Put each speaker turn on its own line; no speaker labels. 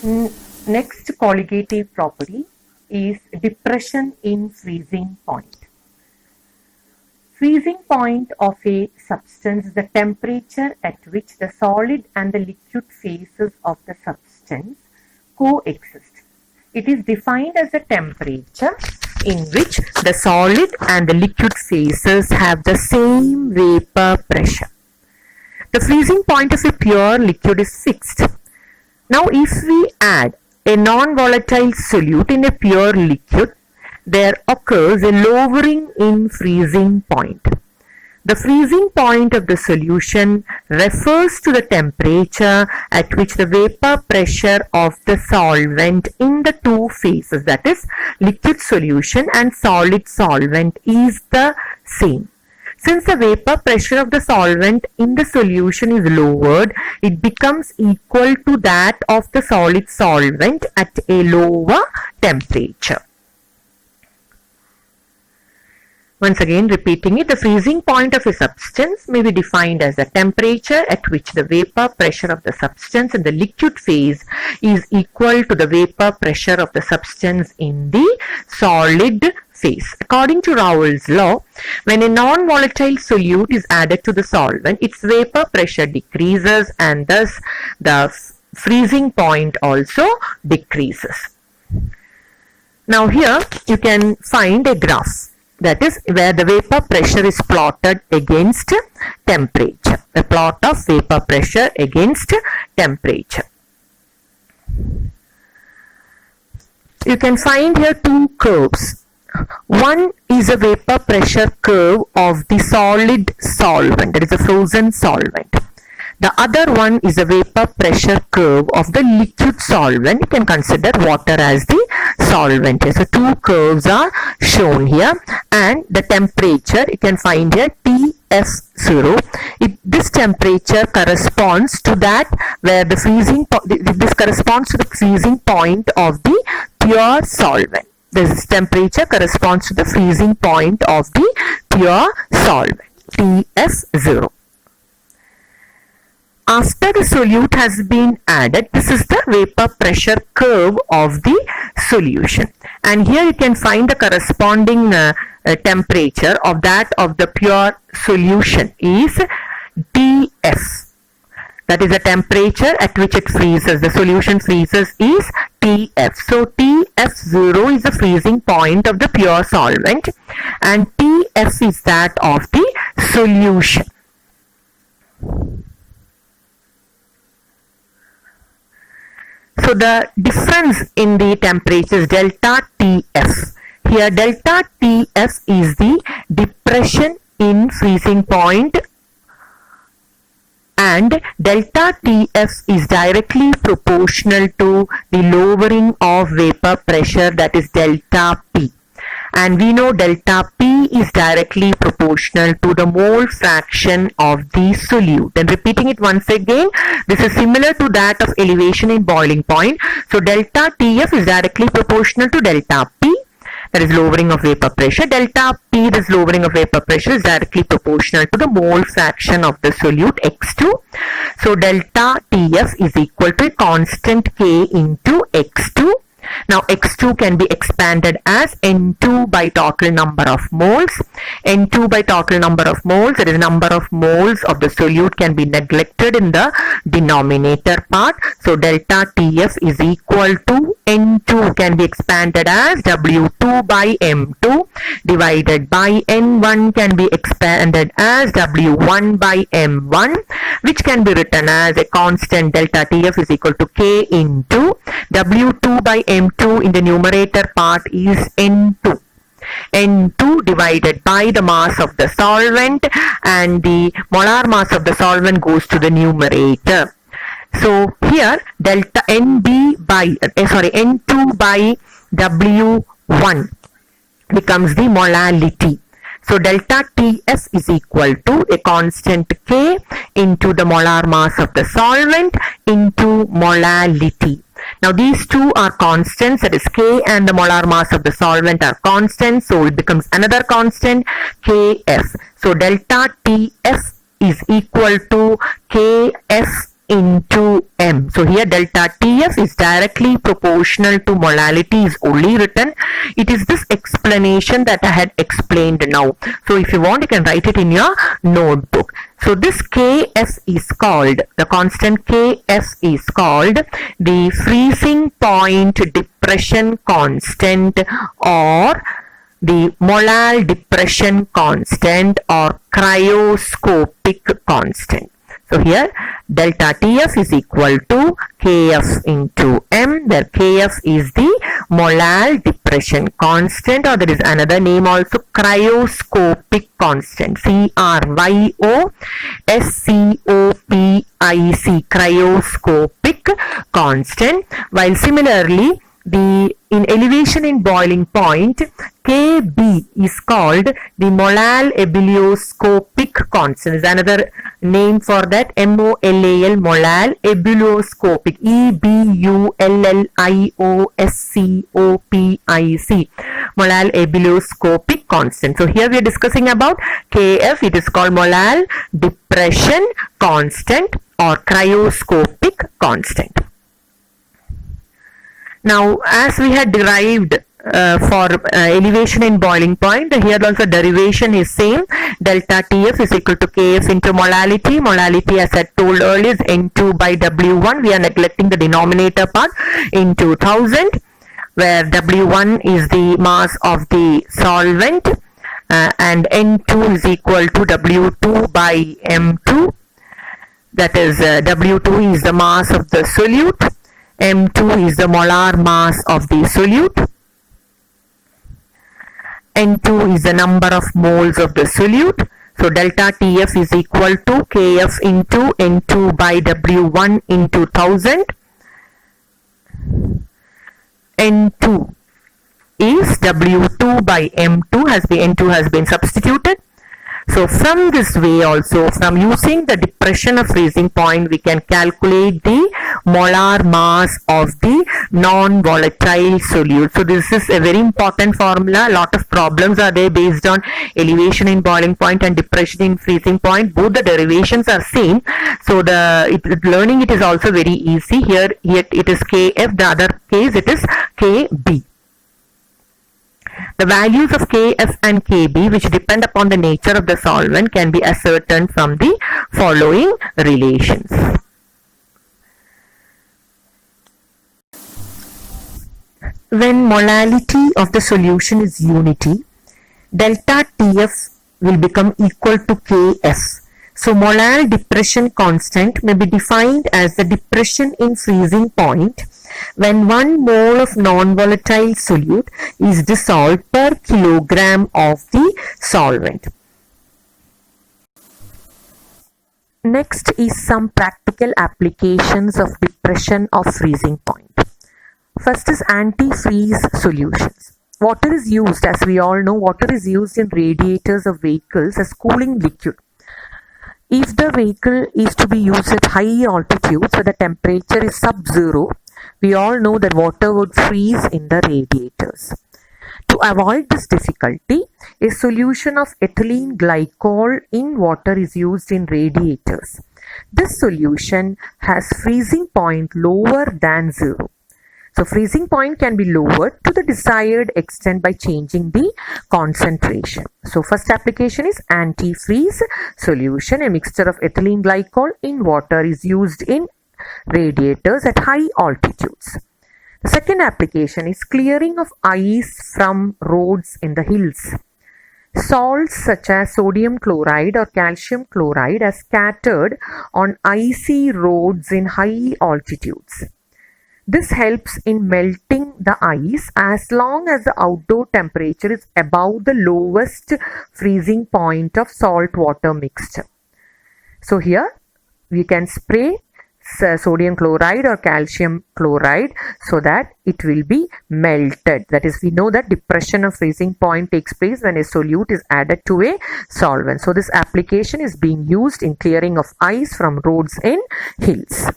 Next colligative property is depression in freezing point. Freezing point of a substance is the temperature at which the solid and the liquid phases of the substance coexist. It is defined as the temperature in which the solid and the liquid phases have the same vapor pressure. The freezing point of a pure liquid is fixed. Now, if we add a non-volatile solute in a pure liquid, there occurs a lowering in freezing point. The freezing point of the solution refers to the temperature at which the vapor pressure of the solvent in the two phases, that is, liquid solution and solid solvent, is the same. Since the vapor pressure of the solvent in the solution is lowered, it becomes equal to that of the solid solvent at a lower temperature. Once again repeating it, the freezing point of a substance may be defined as the temperature at which the vapor pressure of the substance in the liquid phase is equal to the vapor pressure of the substance in the solid phase. According to Raoult's law, when a non-volatile solute is added to the solvent, its vapor pressure decreases and thus the freezing point also decreases. Now here you can find a graph, that is where the vapor pressure is plotted against temperature, a plot of vapor pressure against temperature. You can find here two curves. One is a vapor pressure curve of the solid solvent, that is a frozen solvent. The other one is a vapor pressure curve of the liquid solvent. You can consider water as the solvent here. So two curves are shown here, and the temperature you can find here TF0. This temperature corresponds to that where the freezing this corresponds to the freezing point of the pure solvent. This temperature corresponds to the freezing point of the pure solvent, TF0. After the solute has been added, this is the vapor pressure curve of the solution. And here you can find the corresponding temperature of that of the pure solution is TF. That is the temperature at which it freezes. The solution freezes is TF. So TF0 is the freezing point of the pure solvent and TF is that of the solution. So the difference in the temperature is delta TF. Here delta TF is the depression in freezing point and delta TF is directly proportional to the lowering of vapor pressure, that is delta P. And we know delta P is directly proportional to the mole fraction of the solute. And repeating it once again, this is similar to that of elevation in boiling point. So delta TF is directly proportional to delta P, that is lowering of vapor pressure. Delta P, this lowering of vapor pressure, is directly proportional to the mole fraction of the solute X2. So delta TF is equal to a constant K into X2. Now X2 can be expanded as N2 by total number of moles. N2 by total number of moles, that is number of moles of the solute, can be neglected in the denominator part. So delta TF is equal to N2 can be expanded as W2 by M2 divided by N1 can be expanded as W1 by M1, which can be written as a constant delta TF is equal to K into W2 by M2 in the numerator part is N2. N2 divided by the mass of the solvent, and the molar mass of the solvent goes to the numerator. So here delta N2 by W1 becomes the molality. So delta TF is equal to a constant K into the molar mass of the solvent into molality. Now these two are constants, that is K and the molar mass of the solvent are constants, so it becomes another constant Kf. So delta TF is equal to Kf into m. So here delta TF is directly proportional to molality is only written. It is this explanation that I had explained now. So if you want, you can write it in your notebook. So this Kf is called, the constant Kf is called the freezing point depression constant, or the molal depression constant, or cryoscopic constant. So here delta TF is equal to Kf into m, where Kf is the molal depression constant, or there is another name also, cryoscopic constant, CRYOSCOPIC, cryoscopic constant. While similarly in elevation in boiling point, Kb is called the molal ebullioscopic constant. Is another name for that, MOLAL, molal ebullioscopic, EBULLIOSCOPIC, molal ebullioscopic constant. So here we are discussing about Kf. It is called molal depression constant or cryoscopic constant. Now, as we had derived for elevation in boiling point, here also derivation is same. Delta TF is equal to Kf into molality. Molality, as I told earlier, is N2 by W1. We are neglecting the denominator part, into 1000, where W1 is the mass of the solvent, and N2 is equal to W2 by M2. That is, W2 is the mass of the solute. M2 is the molar mass of the solute. N2 is the number of moles of the solute. So delta TF is equal to Kf into N2 by W1 into 1000. N2 is W2 by M2, N2 has been substituted. So from this way also, from using the depression of freezing point, we can calculate the molar mass of the non-volatile solute. So this is a very important formula. A lot of problems are there based on elevation in boiling point and depression in freezing point. Both the derivations are same. So learning it is also very easy. Here it is Kf, the other case it is Kb. The values of Kf and Kb, which depend upon the nature of the solvent, can be ascertained from the following relations. When molality of the solution is unity, delta Tf will become equal to Kf. So molal depression constant may be defined as the depression in freezing point when 1 mole of non-volatile solute is dissolved per kilogram of the solvent. Next is some practical applications of depression of freezing point. First is anti-freeze solutions. Water is used, as we all know, water is used in radiators of vehicles as cooling liquid. If the vehicle is to be used at high altitudes where the temperature is sub-zero, we all know that water would freeze in the radiators. To avoid this difficulty, a solution of ethylene glycol in water is used in radiators. This solution has freezing point lower than 0. So freezing point can be lowered to the desired extent by changing the concentration. So first application is anti-freeze solution. A mixture of ethylene glycol in water is used in radiators at high altitudes. The second application is clearing of ice from roads in the hills. Salts such as sodium chloride or calcium chloride are scattered on icy roads in high altitudes. This helps in melting the ice as long as the outdoor temperature is above the lowest freezing point of salt water mixture. So here we can spray sodium chloride or calcium chloride so that it will be melted. That is, we know that depression of freezing point takes place when a solute is added to a solvent. So this application is being used in clearing of ice from roads in hills.